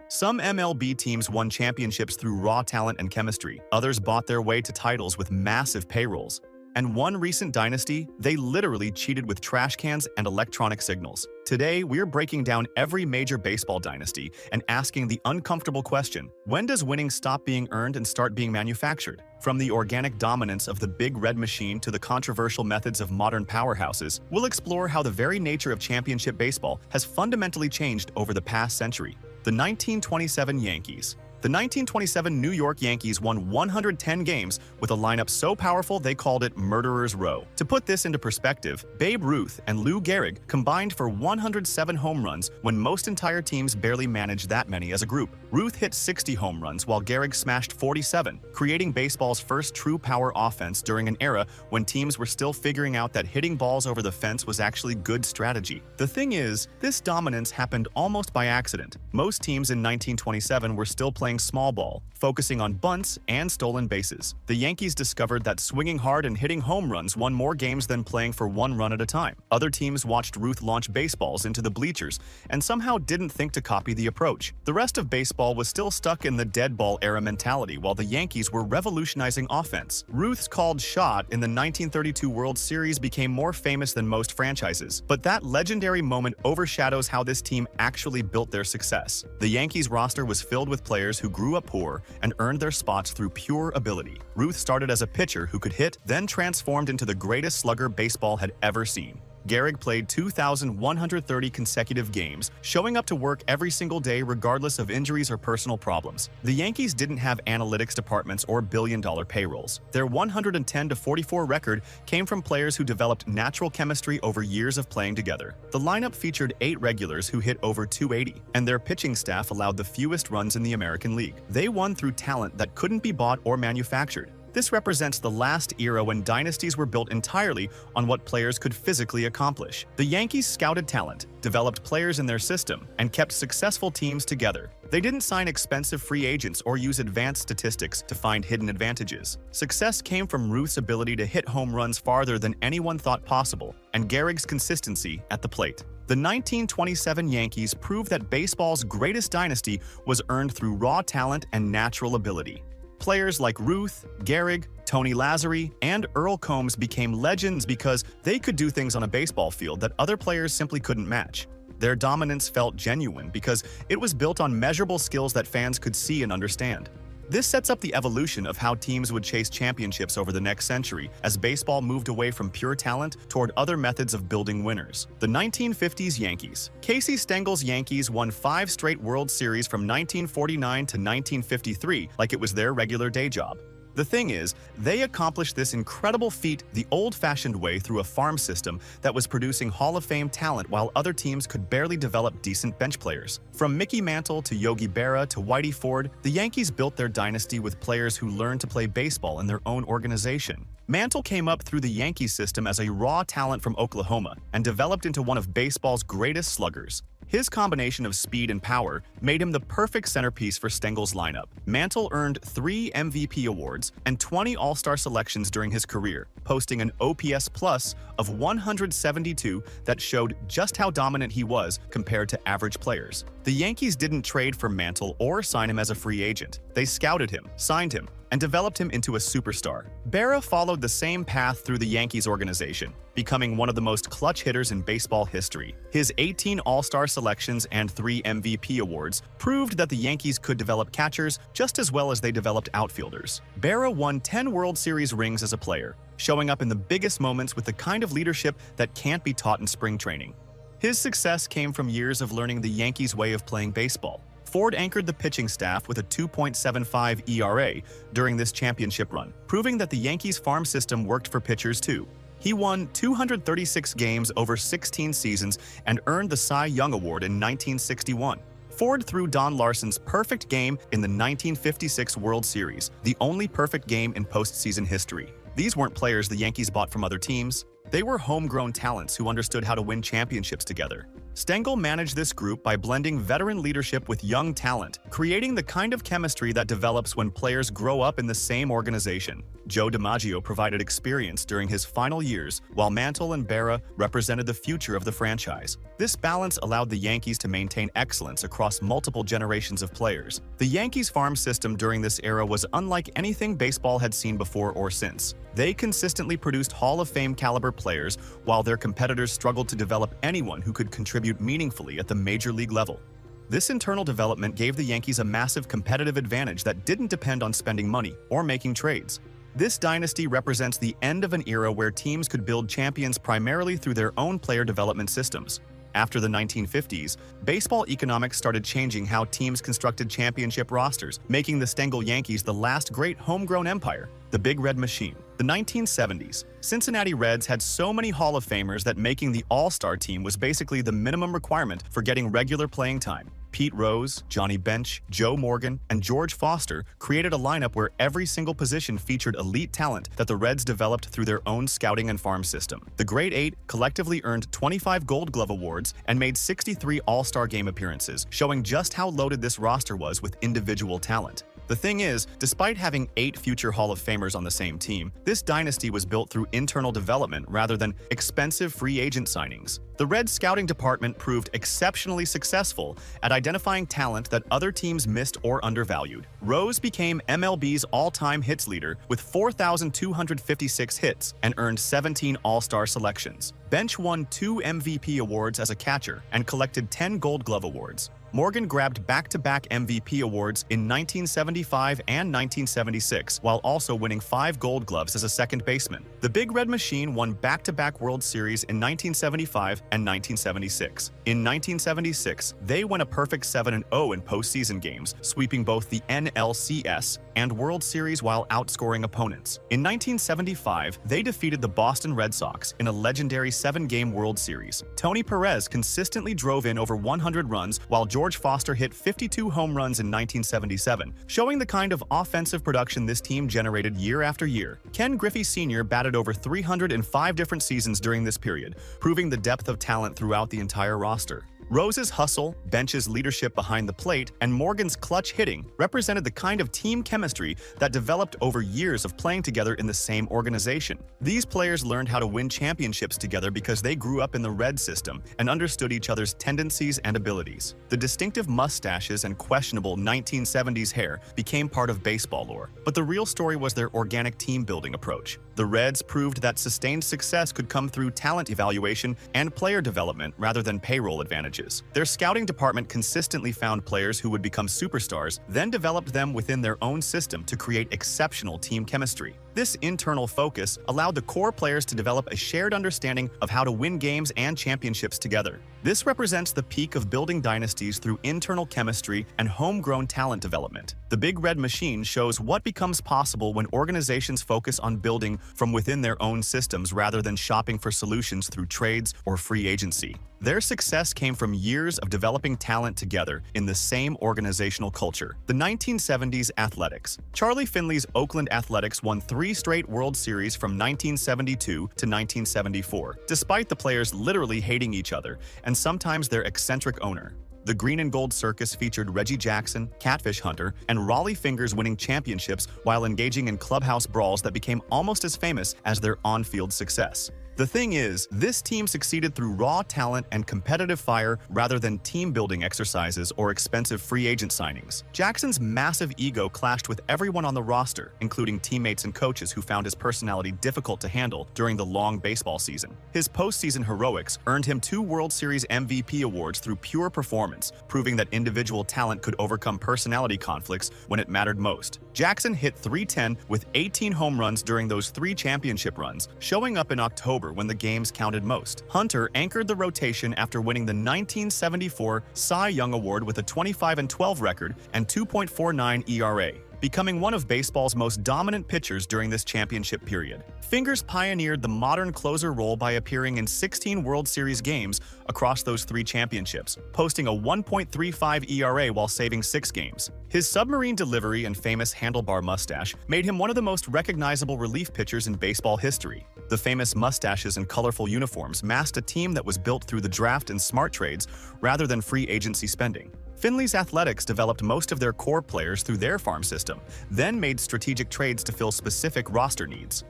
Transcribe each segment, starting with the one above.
Some MLB teams won championships through raw talent and chemistry. Others bought their way to titles with massive payrolls. And one recent dynasty, they literally cheated with trash cans and electronic signals. Today, we're breaking down every major baseball dynasty and asking the uncomfortable question, when does winning stop being earned and start being manufactured? From the organic dominance of the big red machine to the controversial methods of modern powerhouses, we'll explore how the very nature of championship baseball has fundamentally changed over the past century. The 1927 Yankees. The 1927 New York Yankees won 110 games with a lineup so powerful they called it Murderer's Row. To put this into perspective, Babe Ruth and Gehrig combined for 107 home runs when most entire teams barely managed that many as a group. Ruth hit 60 home runs while Gehrig smashed 47, creating baseball's first true power offense during an era when teams were still figuring out that hitting balls over the fence was actually good strategy. The thing is, this dominance happened almost by accident. Most teams in 1927 were still playing small ball, focusing on bunts and stolen bases. The Yankees discovered that swinging hard and hitting home runs won more games than playing for one run at a time. Other teams watched Ruth launch baseballs into the bleachers and somehow didn't think to copy the approach. The rest of baseball was still stuck in the dead ball era mentality while the Yankees were revolutionizing offense. Ruth's called shot in the 1932 World Series became more famous than most franchises, but that legendary moment overshadows how this team actually built their success. The Yankees roster was filled with players who grew up poor and earned their spots through pure ability. Ruth started as a pitcher who could hit, then transformed into the greatest slugger baseball had ever seen. Gehrig played 2,130 consecutive games, showing up to work every single day regardless of injuries or personal problems. The Yankees didn't have analytics departments or billion-dollar payrolls. Their 110-44 record came from players who developed natural chemistry over years of playing together. The lineup featured 8 regulars who hit over 280, and their pitching staff allowed the fewest runs in the American League. They won through talent that couldn't be bought or manufactured. This represents the last era when dynasties were built entirely on what players could physically accomplish. The Yankees scouted talent, developed players in their system, and kept successful teams together. They didn't sign expensive free agents or use advanced statistics to find hidden advantages. Success came from Ruth's ability to hit home runs farther than anyone thought possible, and Gehrig's consistency at the plate. The 1927 Yankees proved that baseball's greatest dynasty was earned through raw talent and natural ability. Players like Ruth, Gehrig, Tony Lazzari, and Earl Combs became legends because they could do things on a baseball field that other players simply couldn't match. Their dominance felt genuine because it was built on measurable skills that fans could see and understand. This sets up the evolution of how teams would chase championships over the next century as baseball moved away from pure talent toward other methods of building winners. The 1950s Yankees. Casey Stengel's Yankees won 5 straight World Series from 1949 to 1953 like it was their regular day job. The thing is, they accomplished this incredible feat the old-fashioned way through a farm system that was producing Hall of Fame talent while other teams could barely develop decent bench players. From Mickey Mantle to Yogi Berra to Whitey Ford, the Yankees built their dynasty with players who learned to play baseball in their own organization. Mantle came up through the Yankee system as a raw talent from Oklahoma and developed into one of baseball's greatest sluggers. His combination of speed and power made him the perfect centerpiece for Stengel's lineup. Mantle earned 3 MVP awards and 20 All-Star selections during his career, posting an OPS plus of 172 that showed just how dominant he was compared to average players. The Yankees didn't trade for Mantle or sign him as a free agent. They scouted him, signed him, and developed him into a superstar. Berra followed the same path through the Yankees organization, becoming one of the most clutch hitters in baseball history. His 18 All-Star selections and 3 MVP awards proved that the Yankees could develop catchers just as well as they developed outfielders. Berra won 10 World Series rings as a player, showing up in the biggest moments with the kind of leadership that can't be taught in spring training. His success came from years of learning the Yankees' way of playing baseball. Ford anchored the pitching staff with a 2.75 ERA during this championship run, proving that the Yankees' farm system worked for pitchers too. He won 236 games over 16 seasons and earned the Cy Young Award in 1961. Ford threw Don Larson's perfect game in the 1956 World Series, the only perfect game in postseason history. These weren't players the Yankees bought from other teams. They were homegrown talents who understood how to win championships together. Stengel managed this group by blending veteran leadership with young talent, creating the kind of chemistry that develops when players grow up in the same organization. Joe DiMaggio provided experience during his final years, while Mantle and Berra represented the future of the franchise. This balance allowed the Yankees to maintain excellence across multiple generations of players. The Yankees' farm system during this era was unlike anything baseball had seen before or since. They consistently produced Hall of Fame caliber players, while their competitors struggled to develop anyone who could contribute meaningfully at the major league level. This internal development gave the Yankees a massive competitive advantage that didn't depend on spending money or making trades. This dynasty represents the end of an era where teams could build champions primarily through their own player development systems. After the 1950s, baseball economics started changing how teams constructed championship rosters, making the Stengel Yankees the last great homegrown empire, the Big Red Machine. The 1970s, Cincinnati Reds had so many Hall of Famers that making the All-Star team was basically the minimum requirement for getting regular playing time. Pete Rose, Johnny Bench, Joe Morgan, and George Foster created a lineup where every single position featured elite talent that the Reds developed through their own scouting and farm system. The Great Eight collectively earned 25 Gold Glove awards and made 63 All-Star Game appearances, showing just how loaded this roster was with individual talent. The thing is, despite having 8 future Hall of Famers on the same team, this dynasty was built through internal development rather than expensive free agent signings. The Reds scouting department proved exceptionally successful at identifying talent that other teams missed or undervalued. Rose became MLB's all-time hits leader with 4,256 hits and earned 17 All-Star selections. Bench won 2 MVP awards as a catcher and collected 10 Gold Glove awards. Morgan grabbed back-to-back MVP awards in 1975 and 1976, while also winning 5 Gold Gloves as a second baseman. The Big Red Machine won back-to-back World Series in 1975 and 1976. In 1976, they won a perfect 7-0 in postseason games, sweeping both the NLCS and World Series while outscoring opponents. In 1975, they defeated the Boston Red Sox in a legendary 7-game World Series. Tony Perez consistently drove in over 100 runs, while George Foster hit 52 home runs in 1977, showing the kind of offensive production this team generated year after year. Ken Griffey Sr. batted over 305 different seasons during this period, proving the depth of talent throughout the entire roster. Rose's hustle, Bench's leadership behind the plate, and Morgan's clutch hitting represented the kind of team chemistry that developed over years of playing together in the same organization. These players learned how to win championships together because they grew up in the Red system and understood each other's tendencies and abilities. The distinctive mustaches and questionable 1970s hair became part of baseball lore, but the real story was their organic team-building approach. The Reds proved that sustained success could come through talent evaluation and player development rather than payroll advantages. Their scouting department consistently found players who would become superstars, then developed them within their own system to create exceptional team chemistry. This internal focus allowed the core players to develop a shared understanding of how to win games and championships together. This represents the peak of building dynasties through internal chemistry and homegrown talent development. The Big Red Machine shows what becomes possible when organizations focus on building from within their own systems rather than shopping for solutions through trades or free agency. Their success came from years of developing talent together in the same organizational culture. The 1970s Athletics. Charlie Finley's Oakland Athletics won 3 straight World Series from 1972 to 1974, despite the players literally hating each other and sometimes their eccentric owner. The Green and Gold Circus featured Reggie Jackson, Catfish Hunter, and Raleigh Fingers winning championships while engaging in clubhouse brawls that became almost as famous as their on-field success. The thing is, this team succeeded through raw talent and competitive fire rather than team-building exercises or expensive free agent signings. Jackson's massive ego clashed with everyone on the roster, including teammates and coaches who found his personality difficult to handle during the long baseball season. His postseason heroics earned him 2 World Series MVP awards through pure performance, proving that individual talent could overcome personality conflicts when it mattered most. Jackson hit .310 with 18 home runs during those 3 championship runs, showing up in October when the games counted most. Hunter anchored the rotation after winning the 1974 Cy Young Award with a 25-12 record and 2.49 ERA. becoming one of baseball's most dominant pitchers during this championship period. Fingers pioneered the modern closer role by appearing in 16 World Series games across those 3 championships, posting a 1.35 ERA while saving 6 games. His submarine delivery and famous handlebar mustache made him one of the most recognizable relief pitchers in baseball history. The famous mustaches and colorful uniforms masked a team that was built through the draft and smart trades rather than free agency spending. Findlay's Athletics developed most of their core players through their farm system, then made strategic trades to fill specific roster needs.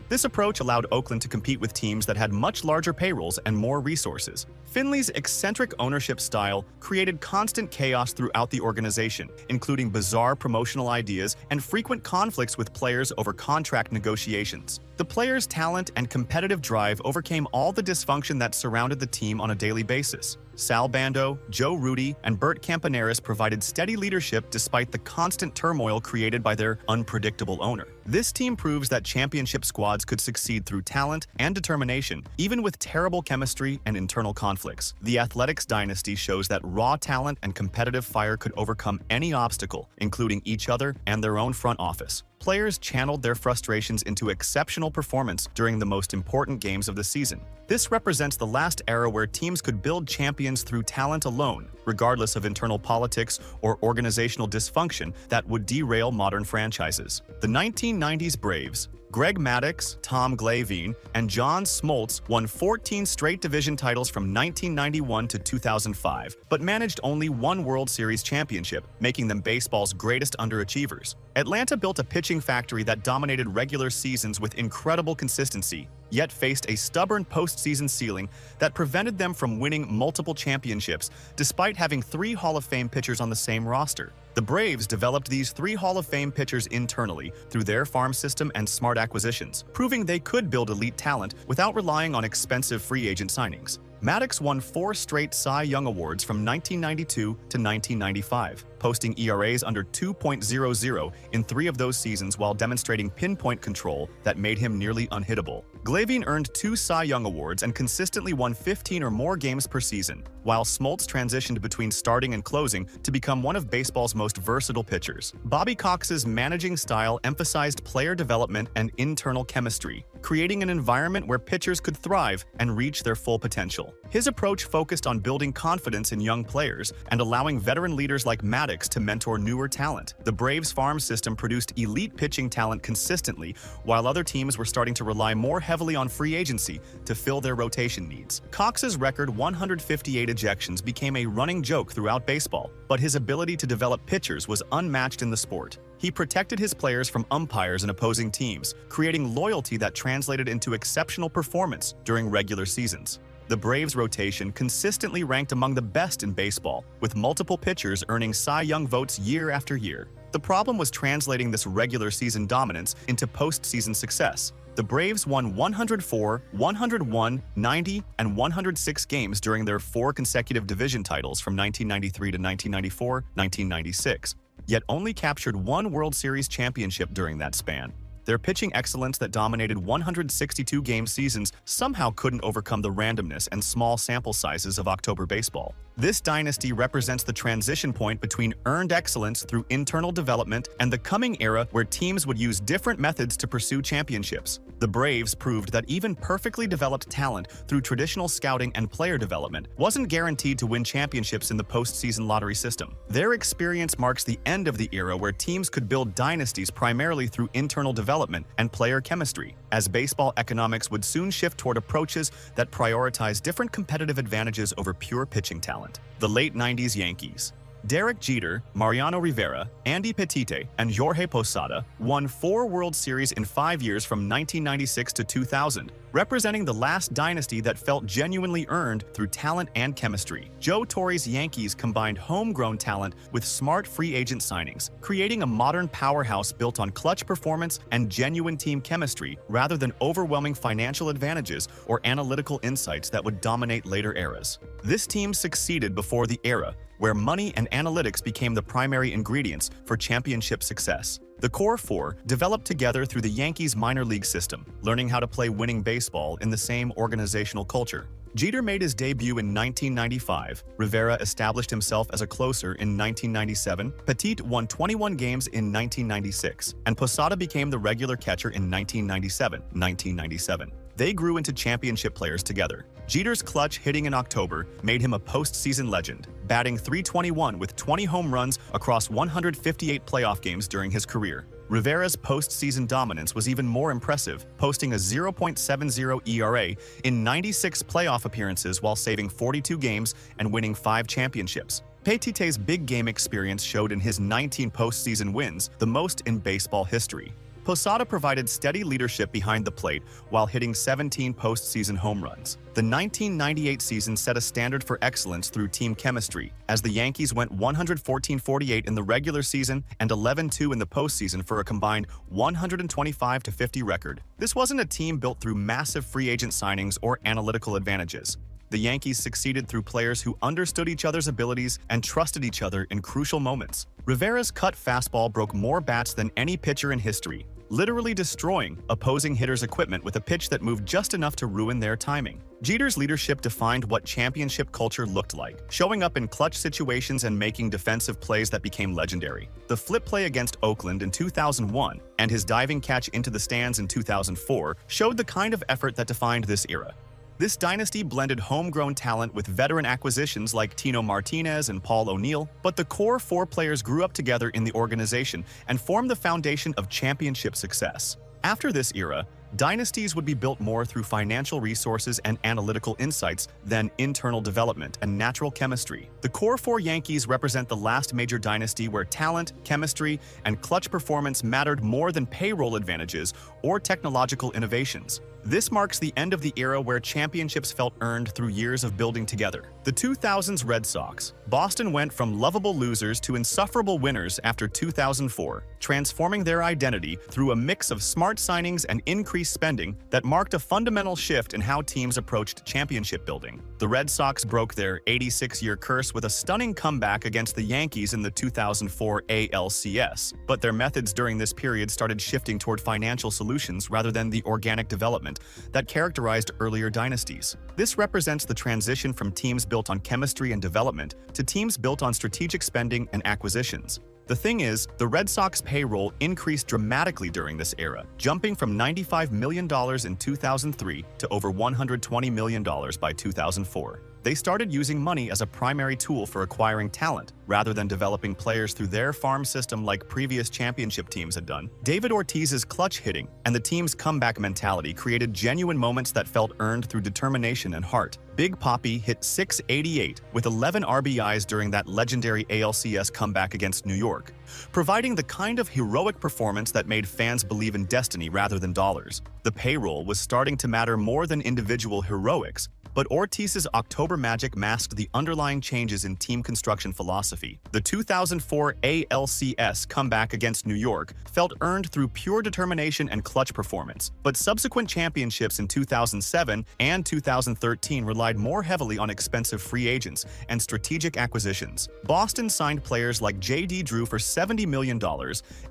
This approach allowed Oakland to compete with teams that had much larger payrolls and more resources. Findlay's eccentric ownership style created constant chaos throughout the organization, including bizarre promotional ideas and frequent conflicts with players over contract negotiations. The players' talent and competitive drive overcame all the dysfunction that surrounded the team on a daily basis. Sal Bando, Joe Rudi, and Bert Campaneris provided steady leadership despite the constant turmoil created by their unpredictable owner. This team proves that championship squads could succeed through talent and determination, even with terrible chemistry and internal conflicts. The Athletics dynasty shows that raw talent and competitive fire could overcome any obstacle, including each other and their own front office. Players channeled their frustrations into exceptional performance during the most important games of the season. This represents the last era where teams could build champions through talent alone, regardless of internal politics or organizational dysfunction that would derail modern franchises. The 1990s Braves, Greg Maddux, Tom Glavine, and John Smoltz won 14 straight division titles from 1991 to 2005, but managed only 1 World Series championship, making them baseball's greatest underachievers. Atlanta built a pitching factory that dominated regular seasons with incredible consistency, yet faced a stubborn postseason ceiling that prevented them from winning multiple championships, despite having 3 Hall of Fame pitchers on the same roster. The Braves developed these 3 Hall of Fame pitchers internally through their farm system and smart acquisitions, proving they could build elite talent without relying on expensive free agent signings. Maddux won 4 straight Cy Young Awards from 1992 to 1995, posting ERAs under 2.00 in 3 of those seasons while demonstrating pinpoint control that made him nearly unhittable. Glavine earned 2 Cy Young Awards and consistently won 15 or more games per season, while Smoltz transitioned between starting and closing to become one of baseball's most versatile pitchers. Bobby Cox's managing style emphasized player development and internal chemistry, creating an environment where pitchers could thrive and reach their full potential. His approach focused on building confidence in young players and allowing veteran leaders like Maddux to mentor newer talent. The Braves farm system produced elite pitching talent consistently, while other teams were starting to rely more heavily on free agency to fill their rotation needs. Cox's record 158 ejections became a running joke throughout baseball, but his ability to develop pitchers was unmatched in the sport. He protected his players from umpires and opposing teams, creating loyalty that translated into exceptional performance during regular seasons. The Braves' rotation consistently ranked among the best in baseball, with multiple pitchers earning Cy Young votes year after year. The problem was translating this regular season dominance into postseason success. The Braves won 104, 101, 90, and 106 games during their 4 consecutive division titles from 1993 to 1994, 1996, yet only captured 1 World Series championship during that span. Their pitching excellence that dominated 162-game seasons somehow couldn't overcome the randomness and small sample sizes of October baseball. This dynasty represents the transition point between earned excellence through internal development and the coming era where teams would use different methods to pursue championships. The Braves proved that even perfectly developed talent through traditional scouting and player development wasn't guaranteed to win championships in the postseason lottery system. Their experience marks the end of the era where teams could build dynasties primarily through internal development and player chemistry, as baseball economics would soon shift toward approaches that prioritize different competitive advantages over pure pitching talent. The late 90s Yankees. Derek Jeter, Mariano Rivera, Andy Pettitte, and Jorge Posada won 4 World Series in 5 years from 1996 to 2000, representing the last dynasty that felt genuinely earned through talent and chemistry. Joe Torre's Yankees combined homegrown talent with smart free agent signings, creating a modern powerhouse built on clutch performance and genuine team chemistry rather than overwhelming financial advantages or analytical insights that would dominate later eras. This team succeeded before the era where money and analytics became the primary ingredients for championship success. The Core Four developed together through the Yankees minor league system, learning how to play winning baseball in the same organizational culture. Jeter made his debut in 1995, Rivera established himself as a closer in 1997, Petit won 21 games in 1996, and Posada became the regular catcher in 1997. They grew into championship players together. Jeter's clutch hitting in October made him a postseason legend, batting .321 with 20 home runs across 158 playoff games during his career. Rivera's postseason dominance was even more impressive, posting a 0.70 ERA in 96 playoff appearances while saving 42 games and winning 5 championships. Petit's big game experience showed in his 19 postseason wins, the most in baseball history. Posada provided steady leadership behind the plate while hitting 17 postseason home runs. The 1998 season set a standard for excellence through team chemistry, as the Yankees went 114-48 in the regular season and 11-2 in the postseason for a combined 125-50 record. This wasn't a team built through massive free agent signings or analytical advantages. The Yankees succeeded through players who understood each other's abilities and trusted each other in crucial moments. Rivera's cut fastball broke more bats than any pitcher in history, literally destroying opposing hitters' equipment with a pitch that moved just enough to ruin their timing. Jeter's leadership defined what championship culture looked like, showing up in clutch situations and making defensive plays that became legendary. The flip play against Oakland in 2001 and his diving catch into the stands in 2004 showed the kind of effort that defined this era. This dynasty blended homegrown talent with veteran acquisitions like Tino Martinez and Paul O'Neill, but the core 4 players grew up together in the organization and formed the foundation of championship success. After this era, dynasties would be built more through financial resources and analytical insights than internal development and natural chemistry. The Core Four Yankees represent the last major dynasty where talent, chemistry, and clutch performance mattered more than payroll advantages or technological innovations. This marks the end of the era where championships felt earned through years of building together. The 2000s Red Sox. Boston went from lovable losers to insufferable winners after 2004, transforming their identity through a mix of smart signings and increased spending that marked a fundamental shift in how teams approached championship building. The Red Sox broke their 86-year curse with a stunning comeback against the Yankees in the 2004 ALCS, but their methods during this period started shifting toward financial solutions rather than the organic development that characterized earlier dynasties. This represents the transition from teams built on chemistry and development to teams built on strategic spending and acquisitions. The thing is, the Red Sox payroll increased dramatically during this era, jumping from $95 million in 2003 to over $120 million by 2004. They started using money as a primary tool for acquiring talent, rather than developing players through their farm system like previous championship teams had done. David Ortiz's clutch hitting and the team's comeback mentality created genuine moments that felt earned through determination and heart. Big Papi hit .688 with 11 RBIs during that legendary ALCS comeback against New York, providing the kind of heroic performance that made fans believe in destiny rather than dollars. The payroll was starting to matter more than individual heroics, but Ortiz's October magic masked the underlying changes in team construction philosophy. The 2004 ALCS comeback against New York felt earned through pure determination and clutch performance, but subsequent championships in 2007 and 2013 relied more heavily on expensive free agents and strategic acquisitions. Boston signed players like J.D. Drew for $70 million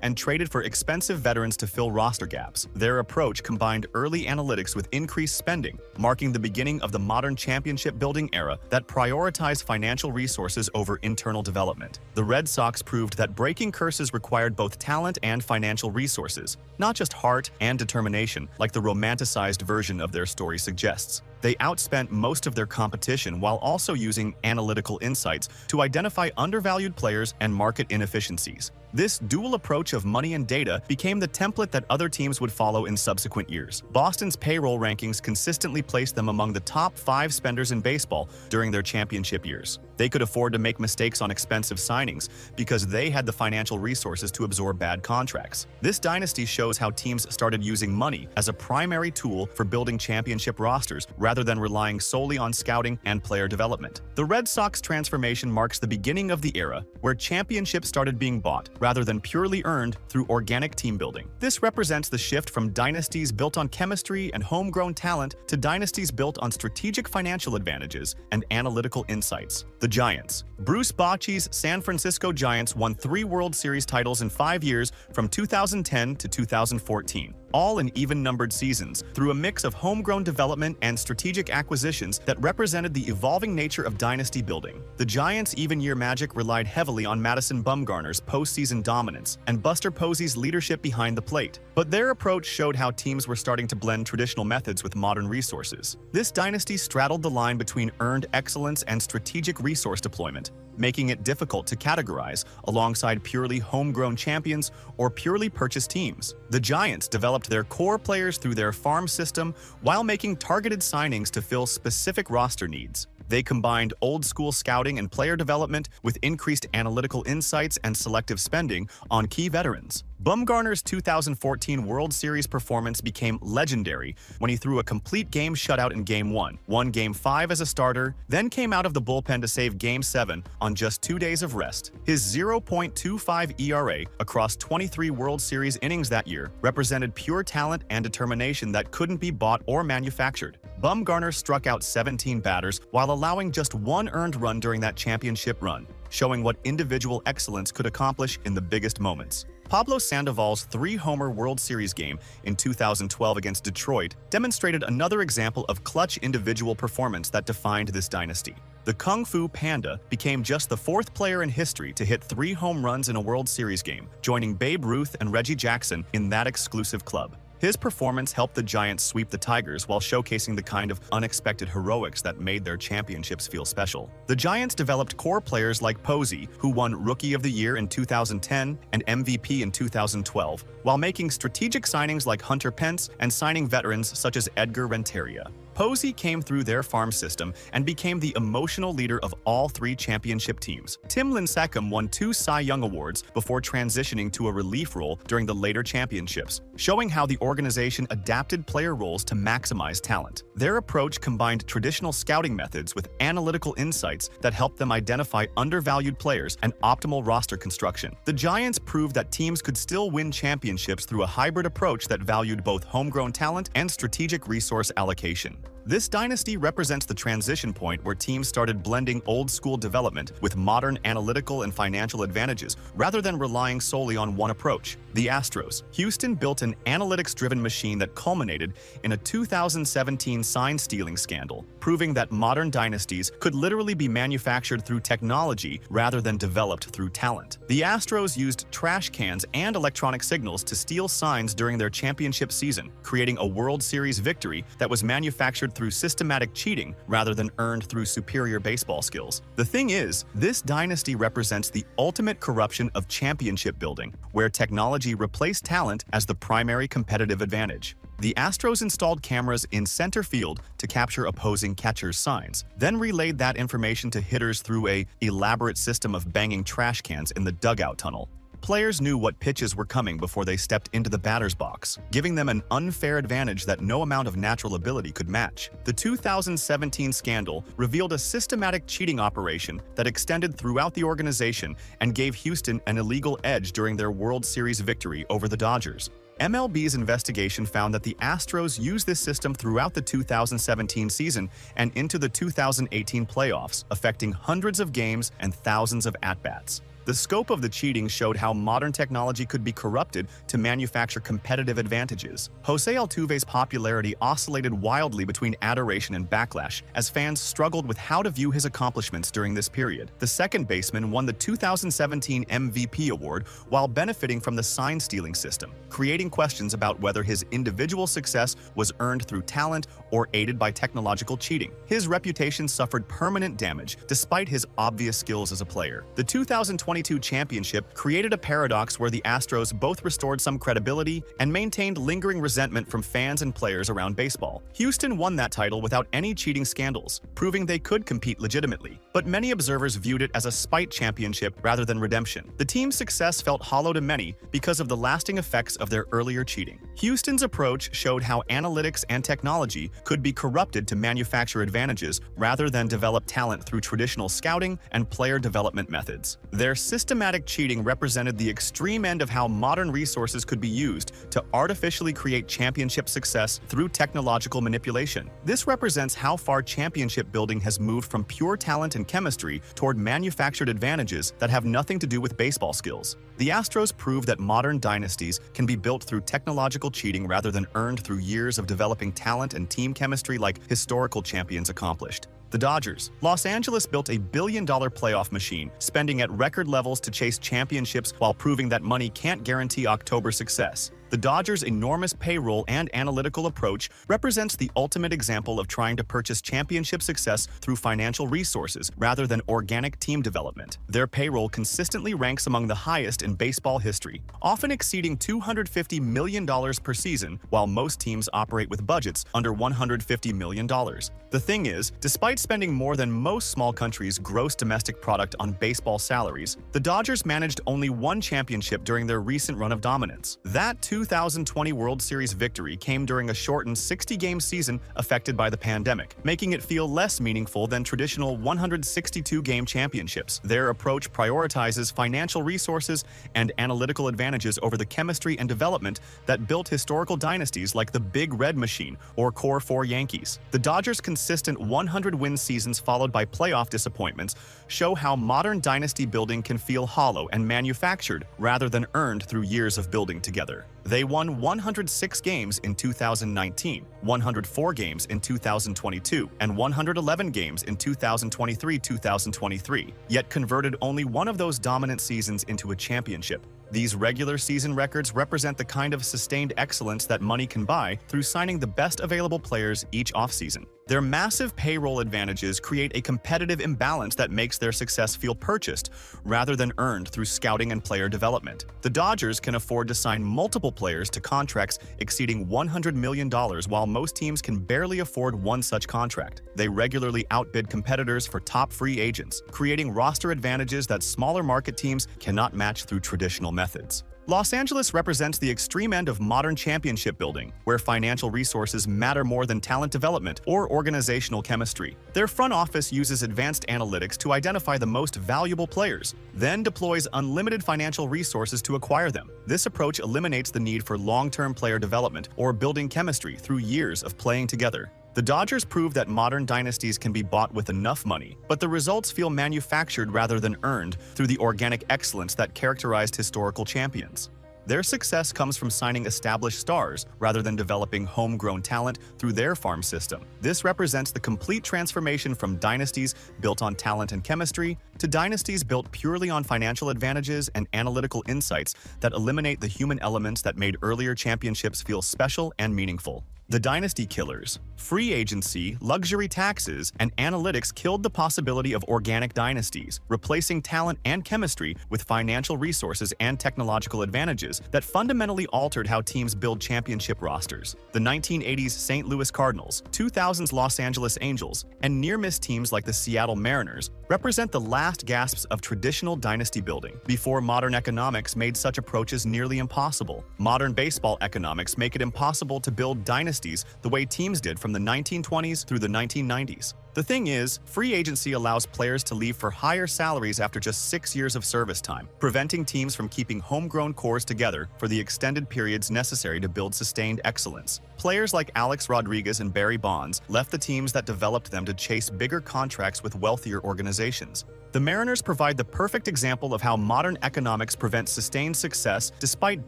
and traded for expensive veterans to fill roster gaps. Their approach combined early analytics with increased spending, marking the beginning of the modern championship-building era that prioritized financial resources over internal development. The Red Sox proved that breaking curses required both talent and financial resources, not just heart and determination like the romanticized version of their story suggests. They outspent most of their competition while also using analytical insights to identify undervalued players and market inefficiencies. This dual approach of money and data became the template that other teams would follow in subsequent years. Boston's payroll rankings consistently placed them among the top 5 spenders in baseball during their championship years. They could afford to make mistakes on expensive signings because they had the financial resources to absorb bad contracts. This dynasty shows how teams started using money as a primary tool for building championship rosters rather than relying solely on scouting and player development. The Red Sox transformation marks the beginning of the era where championships started being bought rather than purely earned through organic team building. This represents the shift from dynasties built on chemistry and homegrown talent to dynasties built on strategic financial advantages and analytical insights. The Giants. Bruce Bochy's San Francisco Giants won 3 World Series titles in 5 years from 2010 to 2014. all in even-numbered seasons, through a mix of homegrown development and strategic acquisitions that represented the evolving nature of dynasty building. The Giants' even-year magic relied heavily on Madison Bumgarner's postseason dominance and Buster Posey's leadership behind the plate. But their approach showed how teams were starting to blend traditional methods with modern resources. This dynasty straddled the line between earned excellence and strategic resource deployment, making it difficult to categorize alongside purely homegrown champions or purely purchased teams. The Giants developed their core players through their farm system while making targeted signings to fill specific roster needs. They combined old-school scouting and player development with increased analytical insights and selective spending on key veterans. Bumgarner's 2014 World Series performance became legendary when he threw a complete game shutout in Game 1, won Game 5 as a starter, then came out of the bullpen to save Game 7 on just 2 days of rest. His 0.25 ERA across 23 World Series innings that year represented pure talent and determination that couldn't be bought or manufactured. Bumgarner struck out 17 batters while allowing just 1 earned run during that championship run, showing what individual excellence could accomplish in the biggest moments. Pablo Sandoval's 3-homer World Series game in 2012 against Detroit demonstrated another example of clutch individual performance that defined this dynasty. The Kung Fu Panda became just the 4th player in history to hit 3 home runs in a World Series game, joining Babe Ruth and Reggie Jackson in that exclusive club. His performance helped the Giants sweep the Tigers while showcasing the kind of unexpected heroics that made their championships feel special. The Giants developed core players like Posey, who won Rookie of the Year in 2010 and MVP in 2012, while making strategic signings like Hunter Pence and signing veterans such as Edgar Renteria. Posey came through their farm system and became the emotional leader of all 3 championship teams. Tim Lincecum won 2 Cy Young Awards before transitioning to a relief role during the later championships, showing how the organization adapted player roles to maximize talent. Their approach combined traditional scouting methods with analytical insights that helped them identify undervalued players and optimal roster construction. The Giants proved that teams could still win championships through a hybrid approach that valued both homegrown talent and strategic resource allocation. This dynasty represents the transition point where teams started blending old-school development with modern analytical and financial advantages rather than relying solely on one approach. The Astros. Houston built an analytics-driven machine that culminated in a 2017 sign-stealing scandal, proving that modern dynasties could literally be manufactured through technology rather than developed through talent. The Astros used trash cans and electronic signals to steal signs during their championship season, creating a World Series victory that was manufactured through systematic cheating rather than earned through superior baseball skills. The thing is, this dynasty represents the ultimate corruption of championship building, where technology replaced talent as the primary competitive advantage. The Astros installed cameras in center field to capture opposing catchers' signs, then relayed that information to hitters through an elaborate system of banging trash cans in the dugout tunnel. Players knew what pitches were coming before they stepped into the batter's box, giving them an unfair advantage that no amount of natural ability could match. The 2017 scandal revealed a systematic cheating operation that extended throughout the organization and gave Houston an illegal edge during their World Series victory over the Dodgers. MLB's investigation found that the Astros used this system throughout the 2017 season and into the 2018 playoffs, affecting hundreds of games and thousands of at-bats. The scope of the cheating showed how modern technology could be corrupted to manufacture competitive advantages. Jose Altuve's popularity oscillated wildly between adoration and backlash as fans struggled with how to view his accomplishments during this period. The second baseman won the 2017 MVP award while benefiting from the sign-stealing system, creating questions about whether his individual success was earned through talent or aided by technological cheating. His reputation suffered permanent damage despite his obvious skills as a player. The 2022 championship created a paradox where the Astros both restored some credibility and maintained lingering resentment from fans and players around baseball. Houston won that title without any cheating scandals, proving they could compete legitimately, but many observers viewed it as a spite championship rather than redemption. The team's success felt hollow to many because of the lasting effects of their earlier cheating. Houston's approach showed how analytics and technology could be corrupted to manufacture advantages rather than develop talent through traditional scouting and player development methods. Their systematic cheating represented the extreme end of how modern resources could be used to artificially create championship success through technological manipulation. This represents how far championship building has moved from pure talent and chemistry toward manufactured advantages that have nothing to do with baseball skills. The Astros prove that modern dynasties can be built through technological cheating rather than earned through years of developing talent and team chemistry like historical champions accomplished. The Dodgers. Los Angeles built a billion-dollar playoff machine, spending at record levels to chase championships while proving that money can't guarantee October success. The Dodgers' enormous payroll and analytical approach represents the ultimate example of trying to purchase championship success through financial resources rather than organic team development. Their payroll consistently ranks among the highest in baseball history, often exceeding $250 million per season, while most teams operate with budgets under $150 million. The thing is, despite spending more than most small countries' gross domestic product on baseball salaries, the Dodgers managed only one championship during their recent run of dominance. That 2020 World Series victory came during a shortened 60-game season affected by the pandemic, making it feel less meaningful than traditional 162-game championships. Their approach prioritizes financial resources and analytical advantages over the chemistry and development that built historical dynasties like the Big Red Machine or Core Four Yankees. The Dodgers' consistent 100-win seasons followed by playoff disappointments show how modern dynasty building can feel hollow and manufactured rather than earned through years of building together. They won 106 games in 2019, 104 games in 2022, and 111 games in 2023-2023, yet converted only one of those dominant seasons into a championship. These regular season records represent the kind of sustained excellence that money can buy through signing the best available players each offseason. Their massive payroll advantages create a competitive imbalance that makes their success feel purchased rather than earned through scouting and player development. The Dodgers can afford to sign multiple players to contracts exceeding $100 million while most teams can barely afford one such contract. They regularly outbid competitors for top free agents, creating roster advantages that smaller market teams cannot match through traditional methods. Los Angeles represents the extreme end of modern championship building, where financial resources matter more than talent development or organizational chemistry. Their front office uses advanced analytics to identify the most valuable players, then deploys unlimited financial resources to acquire them. This approach eliminates the need for long-term player development or building chemistry through years of playing together. The Dodgers prove that modern dynasties can be bought with enough money, but the results feel manufactured rather than earned through the organic excellence that characterized historical champions. Their success comes from signing established stars rather than developing homegrown talent through their farm system. This represents the complete transformation from dynasties built on talent and chemistry to dynasties built purely on financial advantages and analytical insights that eliminate the human elements that made earlier championships feel special and meaningful. The dynasty killers. Free agency, luxury taxes, and analytics killed the possibility of organic dynasties, replacing talent and chemistry with financial resources and technological advantages that fundamentally altered how teams build championship rosters. The 1980s St. Louis Cardinals, 2000s Los Angeles Angels, and near-miss teams like the Seattle Mariners represent the last gasps of traditional dynasty building before modern economics made such approaches nearly impossible. Modern baseball economics make it impossible to build dynasties the way teams did from the 1920s through the 1990s. The thing is, free agency allows players to leave for higher salaries after just 6 years of service time, preventing teams from keeping homegrown cores together for the extended periods necessary to build sustained excellence. Players like Alex Rodriguez and Barry Bonds left the teams that developed them to chase bigger contracts with wealthier organizations. The Mariners provide the perfect example of how modern economics prevents sustained success despite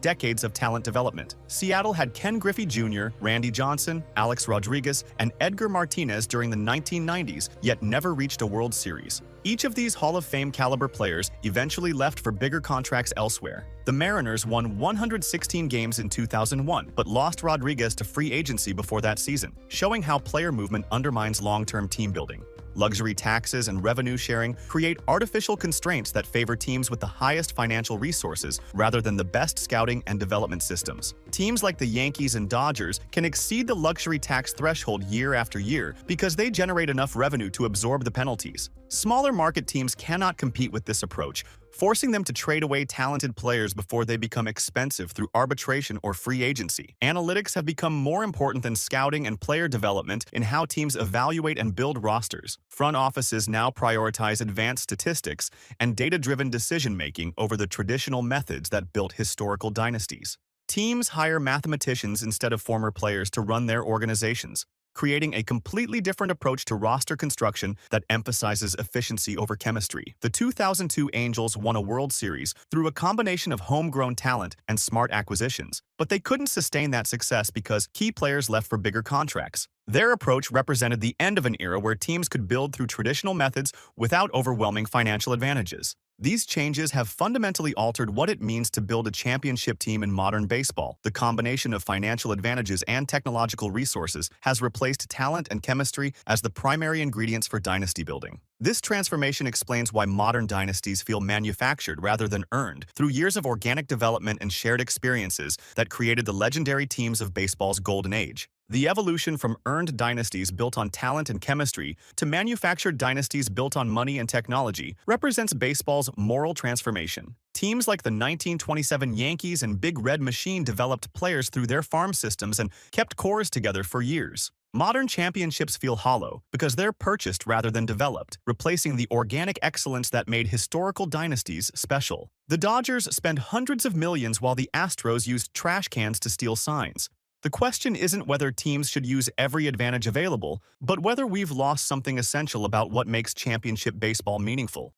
decades of talent development. Seattle had Ken Griffey Jr., Randy Johnson, Alex Rodriguez, and Edgar Martinez during the 1990s, yet never reached a World Series. Each of these Hall of Fame caliber players eventually left for bigger contracts elsewhere. The Mariners won 116 games in 2001, but lost Rodriguez to free agency before that season, showing how player movement undermines long-term team building. Luxury taxes and revenue sharing create artificial constraints that favor teams with the highest financial resources rather than the best scouting and development systems. Teams like the Yankees and Dodgers can exceed the luxury tax threshold year after year because they generate enough revenue to absorb the penalties. Smaller market teams cannot compete with this approach, forcing them to trade away talented players before they become expensive through arbitration or free agency. Analytics have become more important than scouting and player development in how teams evaluate and build rosters. Front offices now prioritize advanced statistics and data-driven decision-making over the traditional methods that built historical dynasties. Teams hire mathematicians instead of former players to run their organizations, creating a completely different approach to roster construction that emphasizes efficiency over chemistry. The 2002 Angels won a World Series through a combination of homegrown talent and smart acquisitions, but they couldn't sustain that success because key players left for bigger contracts. Their approach represented the end of an era where teams could build through traditional methods without overwhelming financial advantages. These changes have fundamentally altered what it means to build a championship team in modern baseball. The combination of financial advantages and technological resources has replaced talent and chemistry as the primary ingredients for dynasty building. This transformation explains why modern dynasties feel manufactured rather than earned through years of organic development and shared experiences that created the legendary teams of baseball's golden age. The evolution from earned dynasties built on talent and chemistry to manufactured dynasties built on money and technology represents baseball's moral transformation. Teams like the 1927 Yankees and Big Red Machine developed players through their farm systems and kept cores together for years. Modern championships feel hollow because they're purchased rather than developed, replacing the organic excellence that made historical dynasties special. The Dodgers spend hundreds of millions while the Astros used trash cans to steal signs. The question isn't whether teams should use every advantage available, but whether we've lost something essential about what makes championship baseball meaningful.